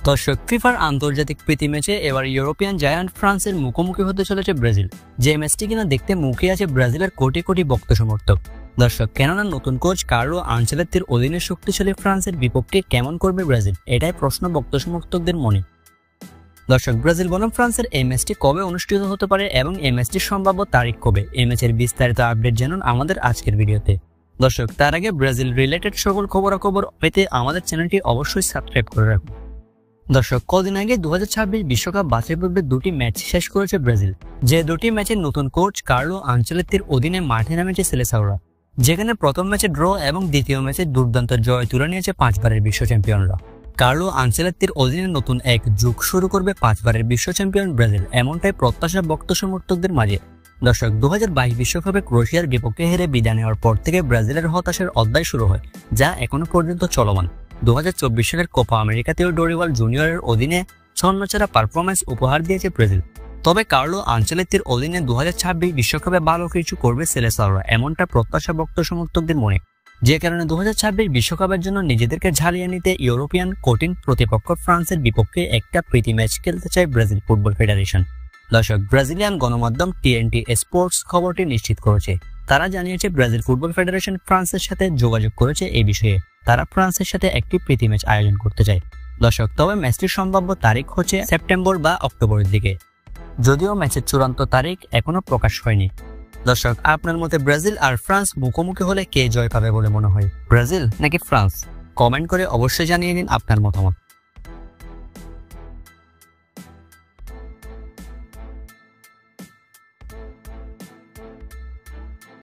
দর্শক, ফিফার আন্তর্জাতিক প্রীতি ম্যাচে এবার ইউরোপিয়ান জায়ান্ট ফ্রান্সের মুখোমুখি হতে চলেছে ব্রাজিল। যে ম্যাচটি কিনা দেখতে মুখে আছে ব্রাজিলের কোটি কোটি ভক্ত সমর্থক। দর্শক, কেননা নতুন কোচ কার্লো আনচেলত্তির অধীনে শক্তিশালী ফ্রান্সের বিপক্ষে কেমন করবে ব্রাজিল, এটাই প্রশ্ন ভক্ত সমর্থকদের মনে। দর্শক, ব্রাজিল বনাম ফ্রান্সের এই ম্যাচটি কবে অনুষ্ঠিত হতে পারে এবং এই ম্যাচটির সম্ভাব্য তারিখ কবে, এই ম্যাচের বিস্তারিত আপডেট জানুন আমাদের আজকের ভিডিওতে। দর্শক, তার আগে ব্রাজিল রিলেটেড সকল খবরাখবর পেতে আমাদের চ্যানেলটি অবশ্যই সাবস্ক্রাইব করে রাখুন। দর্শক, কদিন আগে 2026 বিশ্বকাপ বাছাই পর্বে দুটি ম্যাচ শেষ করেছে ব্রাজিল, যে দুটি ম্যাচের নতুন কোচ কার্লো আনচেলত্তির অধীনে মাঠে নামেছে সেলেসাওরা, যেখানে প্রথম ম্যাচে ড্র এবং দ্বিতীয় ম্যাচে দুর্দান্ত জয় তুলে নিয়েছে 5 বারের বিশ্ব চ্যাম্পিয়নরা। কার্লো আনচেলত্তির অধীনে নতুন এক যুগ শুরু করবে 5 বারের বিশ্ব চ্যাম্পিয়ন ব্রাজিল, এমনটাই প্রত্যাশা ভক্ত সমর্থকদের মাঝে। দর্শক, 2022 বিশ্বকাপে ক্রোয়েশিয়ার বিপক্ষে হেরে বিদায় নেওয়ার পর থেকে ব্রাজিলের হতাশার অধ্যায় শুরু হয়, যা এখনো পর্যন্ত চলমান। 2024 সালের কোপা আমেরিকাতেও ডোরিভাল জুনিয়রের অধীনে ছন্নছাড়া পারফরম্যান্স উপহার দিয়েছে ব্রাজিল। তবে কার্লো আনচেলত্তির অধীনে 2026 বিশ্বকাপে ভালো কিছু করবে সেলেসাওরা, এমনটা প্রত্যাশা ভক্ত সমর্থকদের মনে। যে কারণে 2026 বিশ্বকাপের জন্য নিজেদেরকে ঝালিয়ে নিতে ইউরোপিয়ান কঠিন প্রতিপক্ষ ফ্রান্সের বিপক্ষে একটা প্রীতি ম্যাচ খেলতে চায় ব্রাজিল ফুটবল ফেডারেশন। দর্শক, ব্রাজিলিয়ান গণমাধ্যম টিএনটি স্পোর্টস খবরটি নিশ্চিত করেছে। তারা জানিয়েছে ব্রাজিল ফুটবল ফেডারেশন ফ্রান্সের সাথে যোগাযোগ করেছে এই বিষয়ে। তারা ফ্রান্সের সাথে একটি প্রীতি ম্যাচ আয়োজন করতে চায়। দর্শক, তবে ম্যাচটির সম্ভাব্য তারিখ হচ্ছে সেপ্টেম্বর বা অক্টোবরের দিকে, যদিও ম্যাচের চূড়ান্ত তারিখ এখনো প্রকাশ হয়নি। দর্শক, আপনার মতে ব্রাজিল আর ফ্রান্স মুখোমুখি হলে কে জয় পাবে বলে মনে হয়, ব্রাজিল নাকি ফ্রান্স? কমেন্ট করে অবশ্যই জানিয়ে দিন আপনার মতামত।